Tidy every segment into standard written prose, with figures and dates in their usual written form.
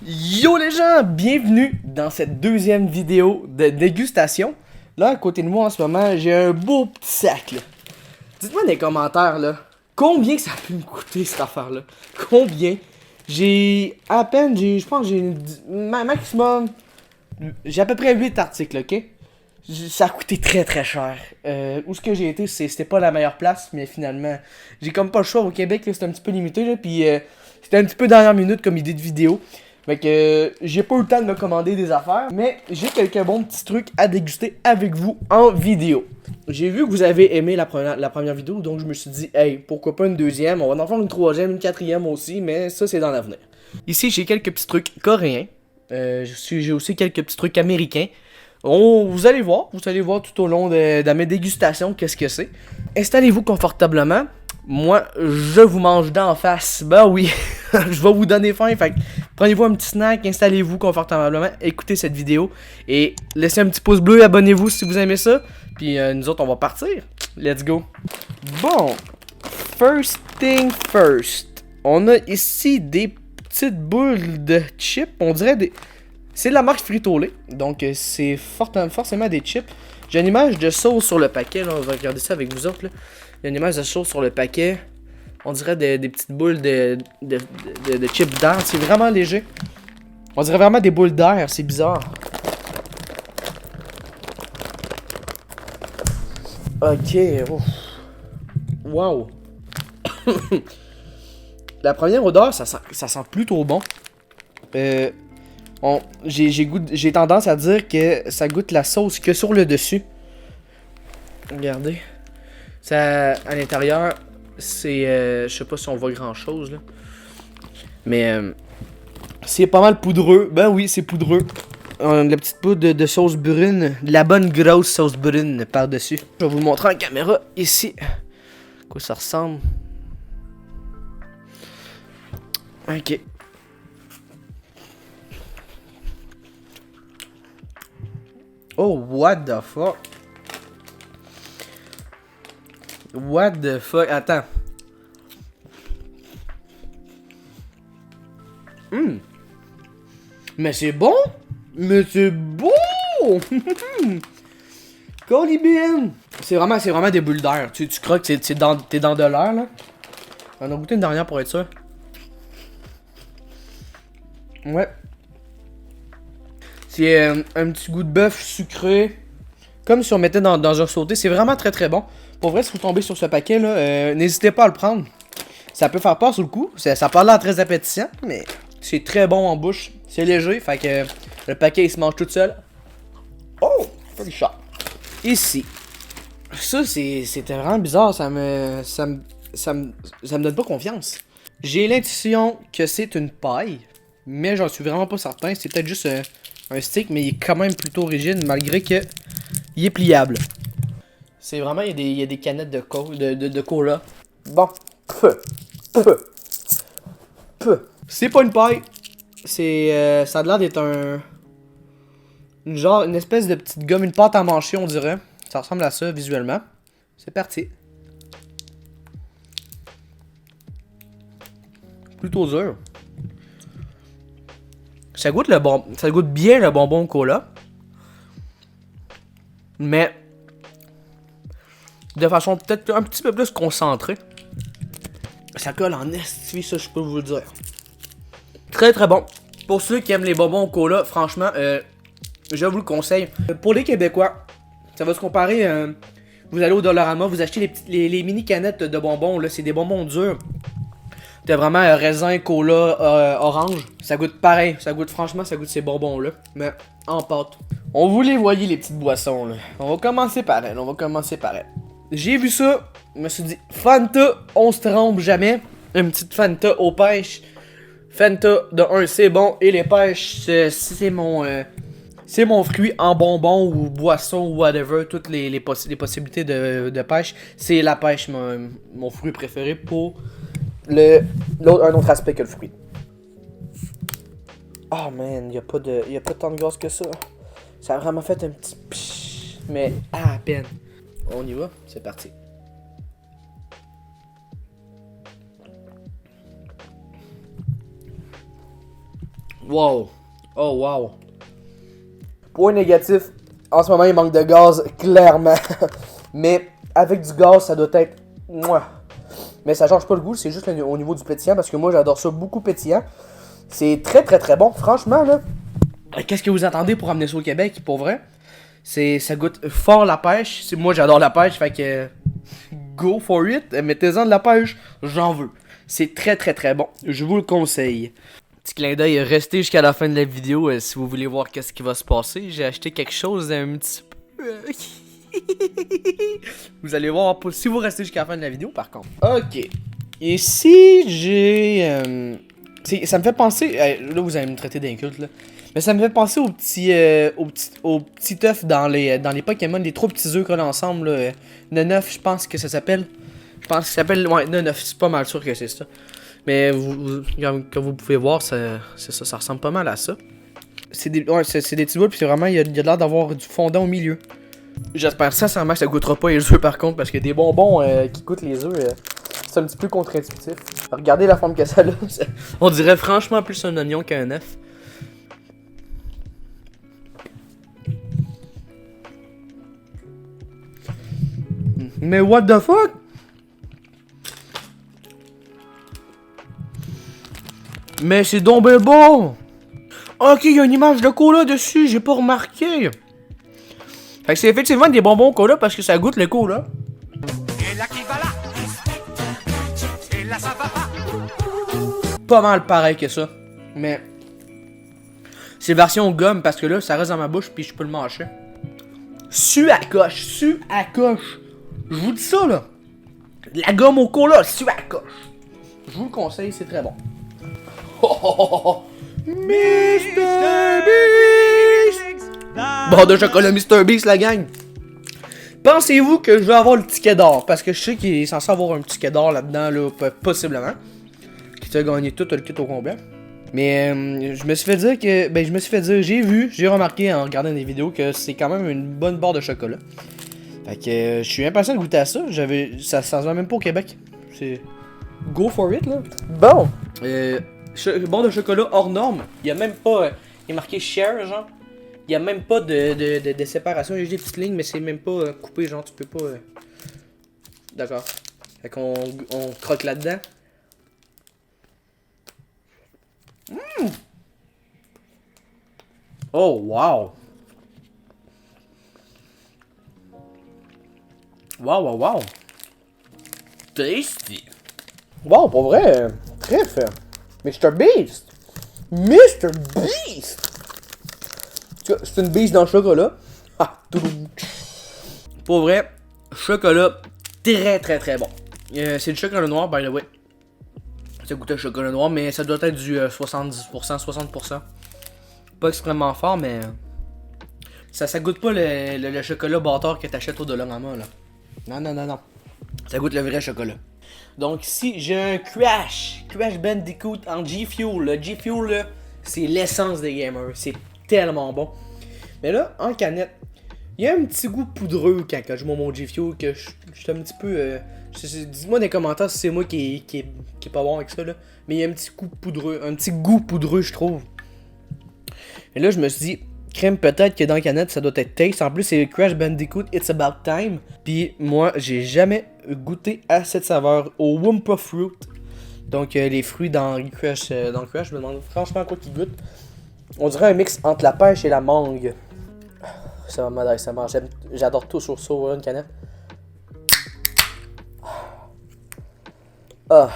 Yo les gens, bienvenue dans cette deuxième vidéo de dégustation. Là, à côté de moi en ce moment, j'ai un beau petit sac là. Dites-moi dans les commentaires là, combien ça a pu me coûter cette affaire-là? Combien? J'ai à peine, je pense que j'ai maximum, j'ai à peu près 8 articles, ok? Ça a coûté très très cher. Où ce que j'ai été, c'était pas la meilleure place, mais finalement, j'ai comme pas le choix au Québec, là, c'était un petit peu limité là, puis c'était un petit peu dernière minute comme idée de vidéo. Fait que j'ai pas eu le temps de me commander des affaires, mais j'ai quelques bons petits trucs à déguster avec vous en vidéo. J'ai vu que vous avez aimé la première vidéo, donc je me suis dit, hey, pourquoi pas une deuxième, on va en faire une troisième, une quatrième aussi, mais ça c'est dans l'avenir. Ici j'ai quelques petits trucs coréens, j'ai aussi quelques petits trucs américains. Vous allez voir tout au long de mes dégustations qu'est-ce que c'est. Installez-vous confortablement. Moi, je vous mange d'en face. Ben oui, je vais vous donner faim. Fait que prenez-vous un petit snack, installez-vous confortablement, écoutez cette vidéo et laissez un petit pouce bleu, abonnez-vous si vous aimez ça. Puis nous autres, on va partir. Let's go. Bon, first thing first. On a ici des petites boules de chips. On dirait des... C'est de la marque Frito-Lay, donc c'est forcément des chips. J'ai une image de sauce sur le paquet, là, on va regarder ça avec vous autres. Là. Il y a une image de sauce sur le paquet. On dirait des petites boules de chips d'air, c'est vraiment léger. On dirait vraiment des boules d'air, c'est bizarre. Ok, ouf. Wow. La première odeur, ça sent plutôt bon. J'ai tendance à dire que ça goûte la sauce que sur le dessus. Regardez. Ça, à l'intérieur, c'est... je sais pas si on voit grand chose là. Mais c'est pas mal poudreux. Ben oui, c'est poudreux. On a de la petite poudre de sauce brune. De la bonne grosse sauce brune par-dessus. Je vais vous le montrer en caméra ici. À quoi ça ressemble. Ok. Oh, what the fuck? What the fuck? Attends. Mais c'est bon! Mais c'est bon! Colibine! C'est vraiment des bulles d'air. Tu crois que t'es dans de l'air, là? On a goûté une dernière pour être sûr. Ouais. C'est un petit goût de bœuf sucré. Comme si on mettait dans un sauté. C'est vraiment très très bon. Pour vrai, si vous tombez sur ce paquet là, n'hésitez pas à le prendre. Ça peut faire peur sur le coup. Ça a pas l'air très appétissant, mais c'est très bon en bouche. C'est léger, fait que le paquet il se mange tout seul. Oh! Pretty shot. Ici. Ça, c'était vraiment bizarre. Ça me donne pas confiance. J'ai l'intuition que c'est une paille, mais j'en suis vraiment pas certain. C'est peut-être juste un stick, mais il est quand même plutôt rigide, malgré que il est pliable. C'est vraiment, il y a des canettes de cola. Bon. C'est pas une paille. C'est, ça a l'air d'être une espèce de petite gomme, une pâte à mâcher, on dirait. Ça ressemble à ça visuellement. C'est parti. Plutôt dur. Ça goûte bien le bonbon cola. Mais de façon peut-être un petit peu plus concentrée. Ça colle en esti, ça je peux vous le dire. Très très bon. Pour ceux qui aiment les bonbons au cola, franchement, je vous le conseille. Pour les Québécois, ça va se comparer. Vous allez au Dollarama, vous achetez les mini canettes de bonbons, là, c'est des bonbons durs. T'as vraiment raisin, cola, orange. Ça goûte pareil, ça goûte ces bonbons là, mais en pâte. On vous les voyait les petites boissons là. On va commencer par elle, J'ai vu ça, je me suis dit, Fanta, on se trompe jamais. Une petite Fanta aux pêches. Fanta de 1 c'est bon, et les pêches, c'est mon fruit en bonbon ou boisson ou whatever, toutes les possibilités de pêche. C'est la pêche, mon fruit préféré pour un autre aspect que le fruit. Oh man, y a pas tant de gaz que ça. Ça a vraiment fait un petit psh, mais à peine. On y va, c'est parti. Wow. Oh wow. Point négatif, en ce moment il manque de gaz, clairement. Mais avec du gaz, ça doit être... Mouah. Mais ça change pas le goût, c'est juste au niveau du pétillant, parce que moi j'adore ça beaucoup pétillant. C'est très très très bon, franchement là. Qu'est-ce que vous attendez pour amener ça au Québec, pour vrai? Ça goûte fort la pêche. Moi j'adore la pêche, fait que... Go for it, mettez-en de la pêche, j'en veux. C'est très très très bon, je vous le conseille. Petit clin d'œil, restez jusqu'à la fin de la vidéo si vous voulez voir qu'est-ce qui va se passer. J'ai acheté quelque chose d'un petit peu... Vous allez voir si vous restez jusqu'à la fin de la vidéo par contre. Ok. Ici j'ai... ça me fait penser... là vous allez me traiter d'inculte là. Mais ça me fait penser aux petits œufs dans les Pokémon, les 3 petits œufs collés ensemble là. Neneuf, je pense que ça s'appelle. Je pense que ça s'appelle... Ouais, Neneuf, c'est pas mal sûr que c'est ça. Mais comme vous pouvez voir, c'est ça, ça ressemble pas mal à ça. C'est des petits boules, puis vraiment, il y a l'air d'avoir du fondant au milieu. J'espère sincèrement que ça goûtera pas les œufs par contre, parce que des bonbons qui goûtent les œufs, c'est un petit peu contre-intuitif. Regardez la forme que ça a, on dirait franchement plus un oignon qu'un œuf. Mais what the fuck? Mais c'est donc ben bon! Ok, il y a une image de cola dessus, j'ai pas remarqué. Fait que c'est effectivement des bonbons cola parce que ça goûte le cola. Et là qui va là. Et là ça va pas. Pas mal pareil que ça. Mais c'est version gomme parce que là ça reste dans ma bouche puis je peux le mâcher. Su à coche, su à coche. Je vous dis ça là. La gomme au cola, su à coche. Je vous le conseille, c'est très bon. Mr. Beast! Bon de chocolat Mr. Beast la gang. Pensez-vous que je vais avoir le ticket d'or? Parce que je sais qu'il est censé avoir un ticket d'or là-dedans, là, possiblement. Qui t'a gagné tout le kit au complet. Mais je me suis fait dire que... Ben je me suis fait dire, j'ai remarqué en regardant des vidéos que c'est quand même une bonne barre de chocolat. Fait que je suis impatient de goûter à ça. Ça se vend même pas au Québec. C'est... Go for it là. Bon. Bon de chocolat hors norme. Il y a même pas... il est marqué share genre. Il y a même pas de séparation. Il y a juste des petites lignes mais c'est même pas coupé genre. Tu peux pas... D'accord. Fait qu'on croque là-dedans. Mmh. Oh wow. Wow. Tasty. Wow, pour vrai, très fait. Mr. Beast. Mr. Beast. C'est une beast dans le chocolat. Ah, pour vrai, chocolat très bon. C'est du chocolat noir, by the way. Ça goûte le chocolat noir, mais ça doit être du 70%, 60%. Pas extrêmement fort, mais... Ça goûte pas le chocolat bâtard que t'achètes au Dollarama, là. Non. Ça goûte le vrai chocolat. Donc ici, j'ai un Crash Bandicoot en G-Fuel. Le G-Fuel, là, c'est l'essence des gamers. C'est tellement bon. Mais là, en canette, il y a un petit goût poudreux quand je vois mon G-Fuel que je suis un petit peu... Dites-moi dans les commentaires si c'est moi qui est pas bon avec ça, là. Mais il y a un petit goût poudreux, je trouve. Et là, je me suis dit... Crème, peut-être que dans la canette ça doit être taste. En plus c'est Crash Bandicoot It's About Time. Puis moi j'ai jamais goûté à cette saveur au Wumpa Fruit. Donc les fruits dans Crash, je me demande franchement à quoi qu'ils goûtent. On dirait un mix entre la pêche et la mangue. Ça va m'adresser, ça mange. J'adore tout sur ça, voilà, une canette. Ah.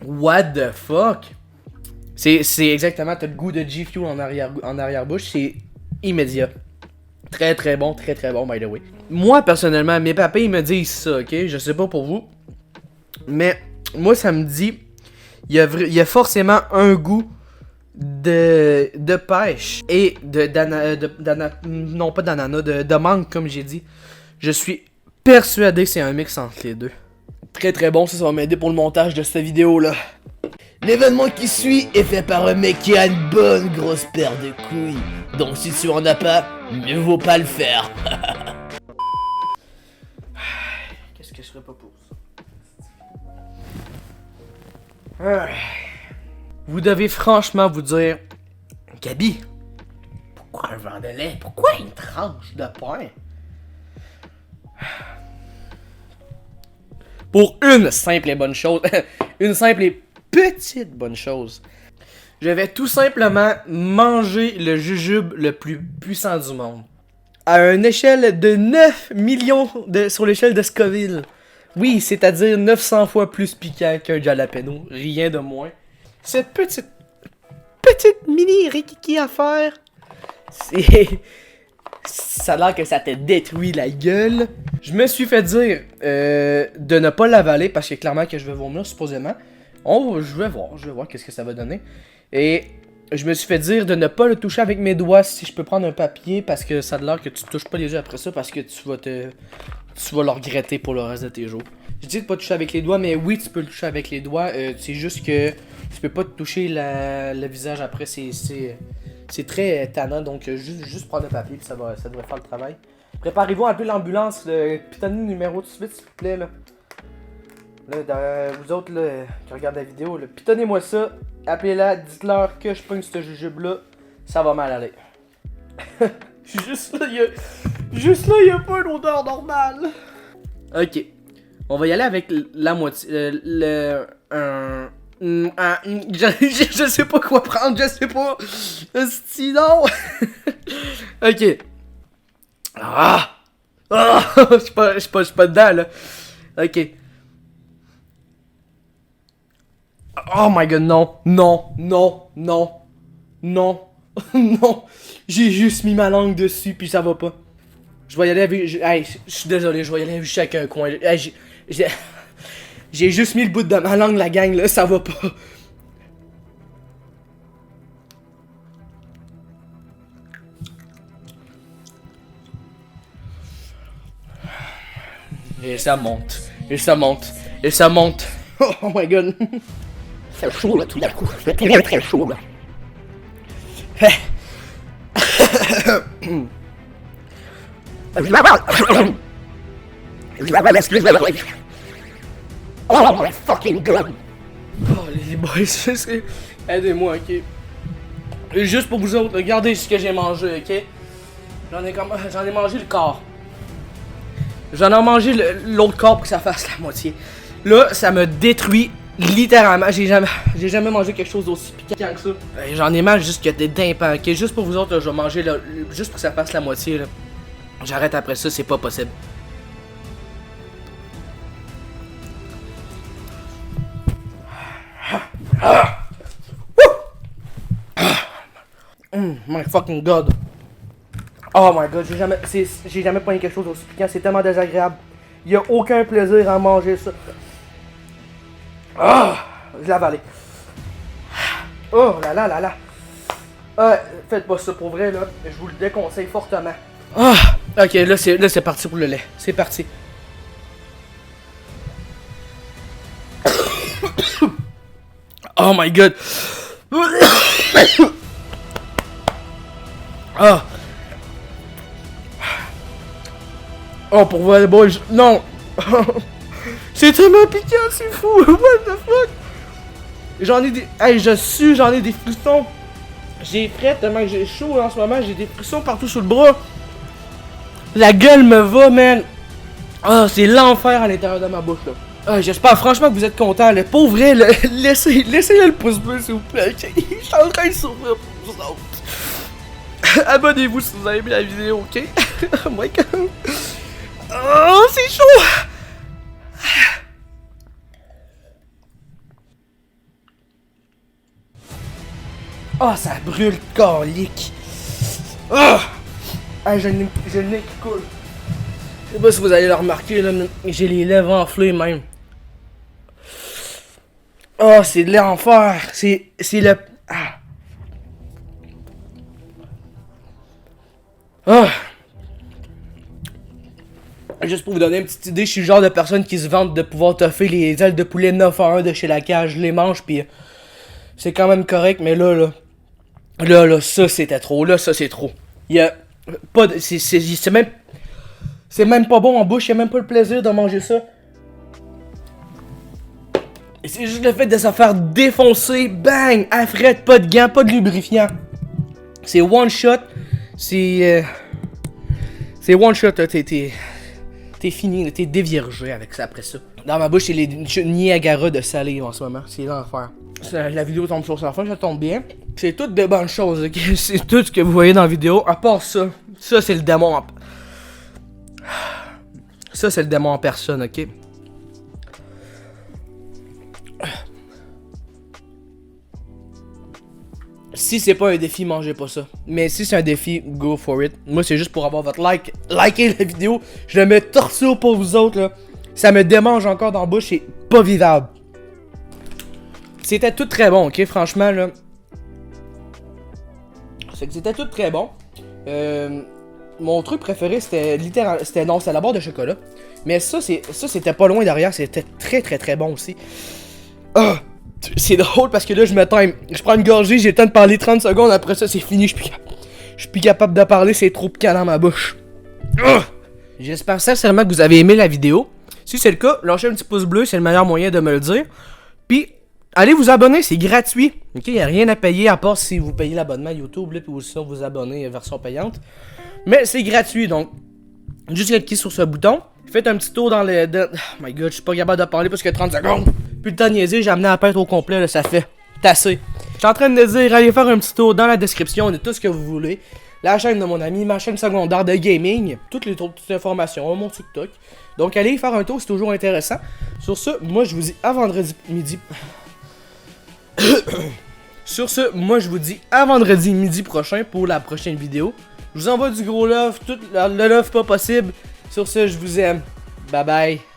What the fuck? C'est exactement, t'as le goût de G-Fuel en arrière-bouche, c'est immédiat. Très bon, by the way. Moi, personnellement, mes papas, ils me disent ça, ok? Je sais pas pour vous. Mais, moi, ça me dit, il y a forcément un goût de pêche et non pas d'ananas, de mangue, comme j'ai dit. Je suis persuadé que c'est un mix entre les deux. Très bon, ça va m'aider pour le montage de cette vidéo là. L'événement qui suit est fait par un mec qui a une bonne grosse paire de couilles. Donc si tu en as pas, mieux vaut pas le faire. Qu'est-ce que je ferais pas pour ça? Vous devez franchement vous dire, Gabi, pourquoi un verre de lait? Pourquoi une tranche de pain? Pour une simple et bonne chose, une simple et petite bonne chose, je vais tout simplement manger le jujube le plus puissant du monde. À une échelle de 9 millions sur l'échelle de Scoville. Oui, c'est-à-dire 900 fois plus piquant qu'un jalapeno, rien de moins. Cette petite mini rikiki à faire, ça a l'air que ça te détruit la gueule. Je me suis fait dire de ne pas l'avaler parce que clairement que je vais vomir supposément. Je vais voir qu'est-ce que ça va donner. Et je me suis fait dire de ne pas le toucher avec mes doigts si je peux prendre un papier parce que ça a l'air que tu touches pas les yeux après ça parce que tu vas le regretter pour le reste de tes jours. Je dis de pas toucher avec les doigts, mais oui, tu peux le toucher avec les doigts. C'est juste que tu peux pas te toucher le visage après. C'est très tannant, donc juste prendre un papier puis ça devrait faire le travail. Préparez-vous à appeler l'ambulance, le pitonnez le numéro tout de suite, s'il vous plaît. Là, vous autres là, qui regardez la vidéo, là, pitonnez-moi ça, appelez-la, dites-leur que je pogne ce jujube-là, ça va mal aller. Juste là, il y a pas une odeur normale. Ok, on va y aller avec la moitié, je sais pas quoi prendre, je sais pas. Sinon. Ok. Je suis pas dedans là. Ok. Oh my god, non. Non. J'ai juste mis ma langue dessus puis ça va pas. Je vais y aller avec. Je suis désolé, je vais y aller avec chacun coin. J'ai juste mis le bout de ma langue, la gang, là, ça va pas. Et ça monte. Oh my god. C'est chaud là tout d'un coup, c'est très chaud là. Oh my fucking god. Oh les boys, aidez-moi, ok. Et juste pour vous autres, regardez ce que j'ai mangé, ok. J'en ai mangé le quart. J'en ai mangé l'autre quart pour que ça fasse la moitié. Là, ça me détruit littéralement. J'ai jamais mangé quelque chose d'aussi piquant que ça. J'en ai mal jusqu'à des tympans, ok. Juste pour vous autres, là, je vais manger juste pour que ça fasse la moitié, là. J'arrête après ça, c'est pas possible. My fucking god. Oh my god, j'ai jamais pogné quelque chose d'aussi piquant, c'est tellement désagréable. Y a aucun plaisir à manger ça. Je l'ai avalé. Oh là là là là. Faites pas ça pour vrai là, je vous le déconseille fortement. Ok, là c'est parti pour le lait, c'est parti. Oh my god. Oh, pour voir les boys, non. C'est tellement piquant, c'est fou. What the fuck. J'en ai des frissons. J'ai frais tellement que j'ai chaud en ce moment, j'ai des frissons partout sur le bras. La gueule me va, man. C'est l'enfer à l'intérieur de ma bouche, là. J'espère franchement que vous êtes contents, là. Pour vrai, là, laissez le pouce bleu, s'il vous plaît. Je suis en train de souffrir pour vous autres. Abonnez-vous si vous avez aimé la vidéo, ok? Oh my god. Oh, c'est chaud! Oh, ça brûle, calique! J'ai le nez qui coule. Je sais pas si vous allez le remarquer, là, mais j'ai les lèvres enflées même. Oh, c'est de l'enfer! C'est le... Juste pour vous donner une petite idée, je suis le genre de personne qui se vante de pouvoir toffer les ailes de poulet 9 à 1 de chez la cage. Je les mange, pis c'est quand même correct, mais là, ça c'était trop. Là, ça c'est trop. Il y a pas de. C'est même pas bon en bouche, il y a même pas le plaisir de manger ça. Et c'est juste le fait de se faire défoncer, bang, à fret, pas de gants, pas de lubrifiant. C'est one shot, c'est one shot, t'es fini, t'es déviergé avec ça après ça. Dans ma bouche, c'est les Niagara de salive en ce moment, c'est l'enfer. La vidéo tombe sur sa fin, ça tombe bien. C'est toutes de bonnes choses, ok? C'est tout ce que vous voyez dans la vidéo, à part ça. Ça, c'est le démon en... Ça, c'est le démon en personne, ok? Si c'est pas un défi, mangez pas ça. Mais si c'est un défi, go for it. Moi, c'est juste pour avoir votre like. Likez la vidéo. Je le mets torso pour vous autres, là. Ça me démange encore dans la bouche, c'est pas vivable. C'était tout très bon, ok? Franchement, là. C'est que c'était tout très bon. Mon truc préféré, c'était littéralement... C'était la barre de chocolat. Mais ça, c'était pas loin derrière. C'était très, très, très bon aussi. Ah! C'est drôle parce que là, je me time. Je prends une gorgée, j'ai le temps de parler 30 secondes. Après ça, c'est fini. Je suis plus capable de parler. C'est trop piquant dans ma bouche. J'espère sincèrement que vous avez aimé la vidéo. Si c'est le cas, lâchez un petit pouce bleu. C'est le meilleur moyen de me le dire. Puis, allez vous abonner. C'est gratuit. Ok, il n'y a rien à payer à part si vous payez l'abonnement YouTube. Là, puis aussi vous abonner version payante. Mais c'est gratuit. Donc, juste cliquez sur ce bouton. Faites un petit tour dans le... Oh my god, je suis pas capable de parler parce que 30 secondes. Plus le temps de niaiser, j'ai amené la pète au complet, là, ça fait tasser. Je suis en train de dire, allez faire un petit tour dans la description de tout ce que vous voulez. La chaîne de mon ami, ma chaîne secondaire de gaming, toutes les autres informations, mon TikTok. Donc allez y faire un tour, c'est toujours intéressant. Sur ce, moi je vous dis à vendredi midi. Sur ce, moi je vous dis à vendredi midi prochain pour la prochaine vidéo. Je vous envoie du gros love, tout le love pas possible. Sur ce, je vous aime. Bye bye.